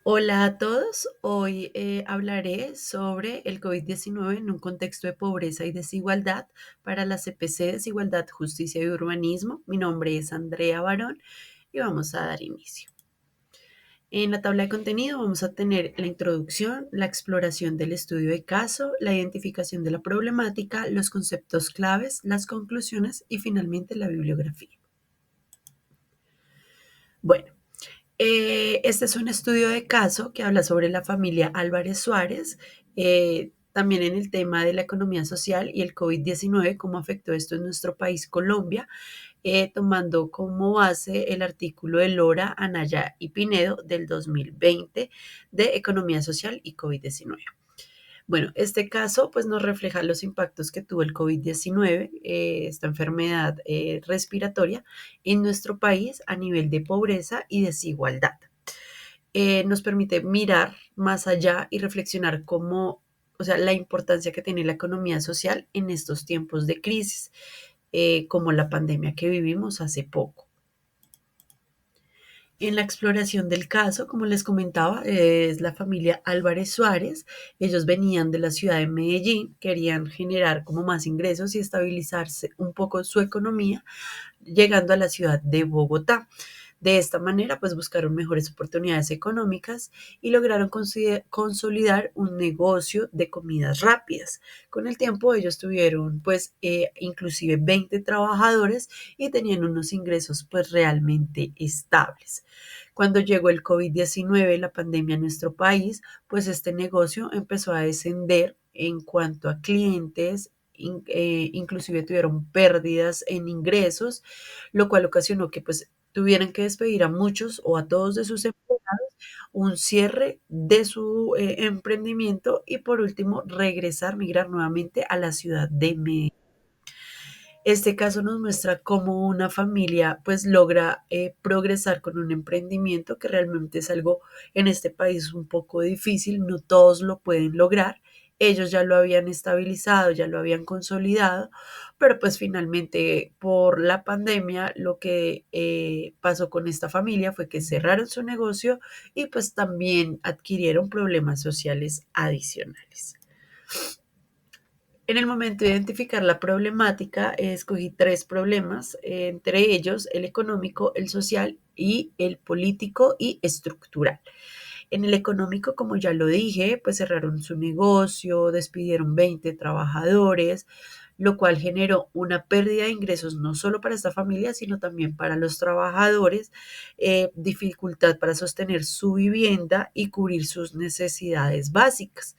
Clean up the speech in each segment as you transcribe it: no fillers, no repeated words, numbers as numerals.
Hola a todos, hoy hablaré sobre el COVID-19 en un contexto de pobreza y desigualdad para la CPC Desigualdad, Justicia y Urbanismo. Mi nombre es Andrea Barón y vamos a dar inicio. En la tabla de contenido vamos a tener la introducción, la exploración del estudio de caso, la identificación de la problemática, los conceptos claves, las conclusiones y finalmente la bibliografía. Bueno, este es un estudio de caso que habla sobre la familia Álvarez Suárez, también en el tema de la economía social y el COVID-19, cómo afectó esto en nuestro país, Colombia, tomando como base el artículo de Lora, Anaya y Pinedo del 2020 de Economía Social y COVID-19. Bueno, este caso pues nos refleja los impactos que tuvo el COVID-19, esta enfermedad respiratoria, en nuestro país a nivel de pobreza y desigualdad. Nos permite mirar más allá y reflexionar cómo, o sea, la importancia que tiene la economía social en estos tiempos de crisis, como la pandemia que vivimos hace poco. En la exploración del caso, como les comentaba, es la familia Álvarez Suárez. Ellos venían de la ciudad de Medellín, querían generar como más ingresos y estabilizarse un poco su economía, llegando a la ciudad de Bogotá. De esta manera, pues buscaron mejores oportunidades económicas y lograron consolidar un negocio de comidas rápidas. Con el tiempo ellos tuvieron pues inclusive 20 trabajadores y tenían unos ingresos pues realmente estables. Cuando llegó el COVID-19, la pandemia en nuestro país, pues este negocio empezó a descender en cuanto a clientes, inclusive tuvieron pérdidas en ingresos, lo cual ocasionó que pues tuvieran que despedir a muchos o a todos de sus empleados, un cierre de su emprendimiento y por último regresar, migrar nuevamente a la ciudad de Medellín. Este caso nos muestra cómo una familia pues logra progresar con un emprendimiento que realmente es algo en este país un poco difícil, no todos lo pueden lograr. Ellos ya lo habían estabilizado, ya lo habían consolidado, pero pues finalmente por la pandemia lo que pasó con esta familia fue que cerraron su negocio y pues también adquirieron problemas sociales adicionales. En el momento de identificar la problemática, escogí tres problemas, entre ellos el económico, el social y el político y estructural. En el económico, como ya lo dije, pues cerraron su negocio, despidieron 20 trabajadores, lo cual generó una pérdida de ingresos no solo para esta familia, sino también para los trabajadores, dificultad para sostener su vivienda y cubrir sus necesidades básicas,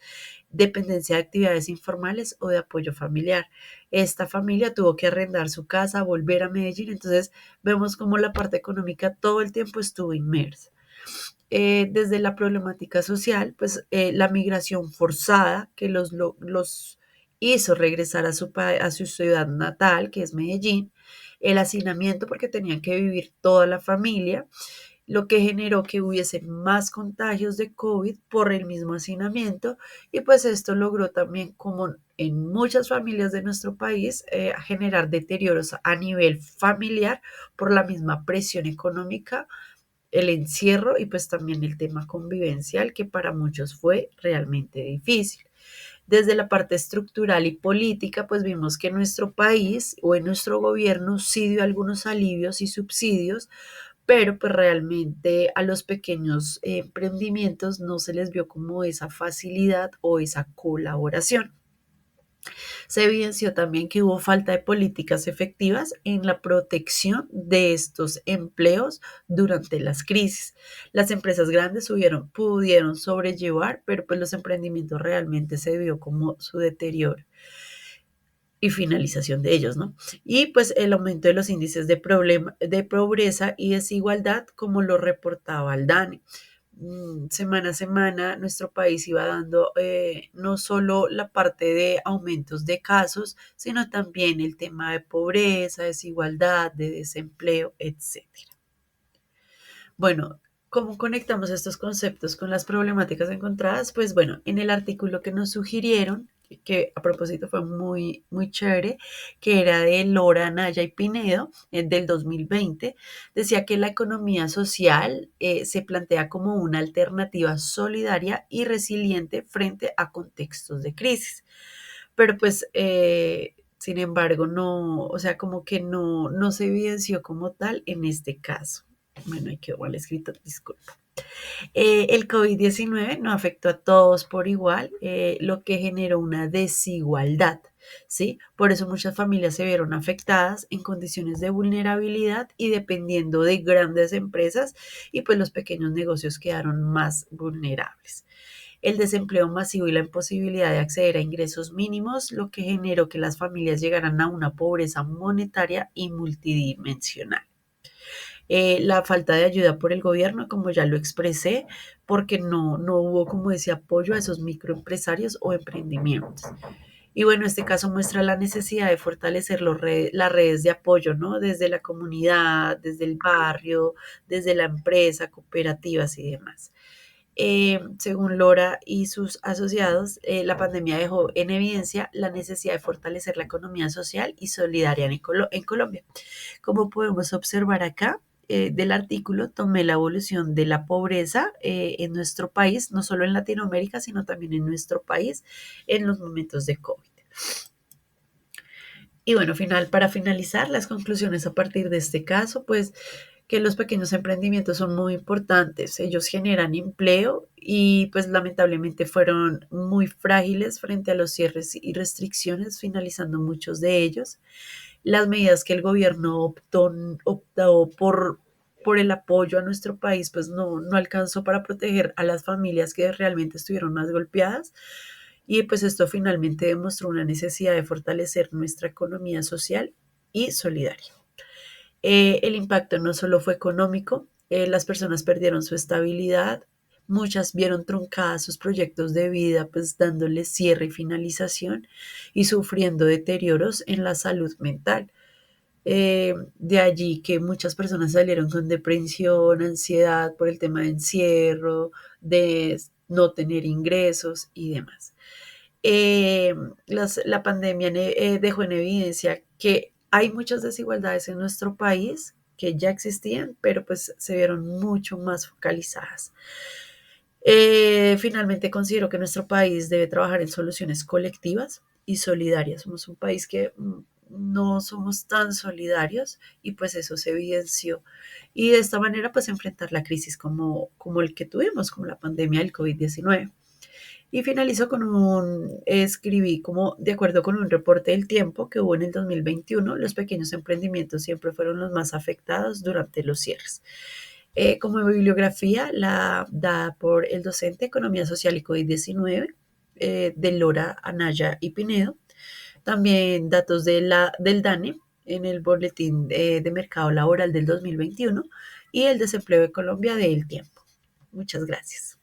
dependencia de actividades informales o de apoyo familiar. Esta familia tuvo que arrendar su casa, volver a Medellín, entonces vemos como la parte económica todo el tiempo estuvo inmersa. Desde la problemática social, pues la migración forzada que los hizo regresar a a su ciudad natal, que es Medellín, el hacinamiento porque tenían que vivir toda la familia, lo que generó que hubiese más contagios de COVID por el mismo hacinamiento y pues esto logró también, como en muchas familias de nuestro país, a generar deterioros a nivel familiar por la misma presión económica, el encierro y pues también el tema convivencial que para muchos fue realmente difícil. Desde la parte estructural y política, pues vimos que nuestro país o en nuestro gobierno sí dio algunos alivios y subsidios, pero pues realmente a los pequeños emprendimientos no se les vio como esa facilidad o esa colaboración. Se evidenció también que hubo falta de políticas efectivas en la protección de estos empleos durante las crisis. Las empresas grandes pudieron sobrellevar, pero pues los emprendimientos realmente se vio como su deterioro y finalización de ellos, ¿no? Y pues el aumento de los índices de pobreza y desigualdad, como lo reportaba Aldani. Semana a semana nuestro país iba dando no solo la parte de aumentos de casos, sino también el tema de pobreza, desigualdad, de desempleo, etcétera. Bueno, ¿cómo conectamos estos conceptos con las problemáticas encontradas? Pues bueno, en el artículo que nos sugirieron, que a propósito fue muy, muy chévere, que era de Lora, Naya y Pinedo, del 2020, decía que la economía social se plantea como una alternativa solidaria y resiliente frente a contextos de crisis. Pero pues, sin embargo, no, o sea, como que no se evidenció como tal en este caso. Bueno, ahí quedó mal escrito, disculpa. El COVID-19 no afectó a todos por igual, lo que generó una desigualdad, ¿sí? Por eso muchas familias se vieron afectadas en condiciones de vulnerabilidad y dependiendo de grandes empresas y pues los pequeños negocios quedaron más vulnerables. El desempleo masivo y la imposibilidad de acceder a ingresos mínimos, lo que generó que las familias llegaran a una pobreza monetaria y multidimensional. La falta de ayuda por el gobierno, como ya lo expresé, porque no hubo como ese apoyo a esos microempresarios o emprendimientos. Y bueno, este caso muestra la necesidad de fortalecer las redes de apoyo, ¿no? Desde la comunidad, desde el barrio, desde la empresa, cooperativas y demás. Según Lora y sus asociados, la pandemia dejó en evidencia la necesidad de fortalecer la economía social y solidaria en Colombia. Como podemos observar acá, del artículo, tomé la evolución de la pobreza en nuestro país, no solo en Latinoamérica, sino también en nuestro país en los momentos de COVID. Y bueno, para finalizar, las conclusiones a partir de este caso, pues que los pequeños emprendimientos son muy importantes. Ellos generan empleo y pues lamentablemente fueron muy frágiles frente a los cierres y restricciones, finalizando muchos de ellos. Las medidas que el gobierno optó por el apoyo a nuestro país, pues no alcanzó para proteger a las familias que realmente estuvieron más golpeadas. Y pues esto finalmente demostró una necesidad de fortalecer nuestra economía social y solidaria. El impacto no solo fue económico, las personas perdieron su estabilidad, muchas vieron truncadas sus proyectos de vida, pues dándoles cierre y finalización y sufriendo deterioros en la salud mental. De allí que muchas personas salieron con depresión, ansiedad por el tema de encierro, de no tener ingresos y demás. Eh, la pandemia dejó en evidencia que hay muchas desigualdades en nuestro país que ya existían, pero pues se vieron mucho más focalizadas. Finalmente considero que nuestro país debe trabajar en soluciones colectivas y solidarias. Somos un país que no somos tan solidarios y pues eso se evidenció. Y de esta manera pues enfrentar la crisis como el que tuvimos, como la pandemia del COVID-19. Y finalizo escribí como de acuerdo con un reporte del tiempo que hubo en el 2021, los pequeños emprendimientos siempre fueron los más afectados durante los cierres. Como bibliografía, la dada por el docente Economía Social y COVID-19 de Lora, Anaya y Pinedo. También datos del DANE en el Boletín de Mercado Laboral del 2021 y el desempleo de Colombia del tiempo. Muchas gracias.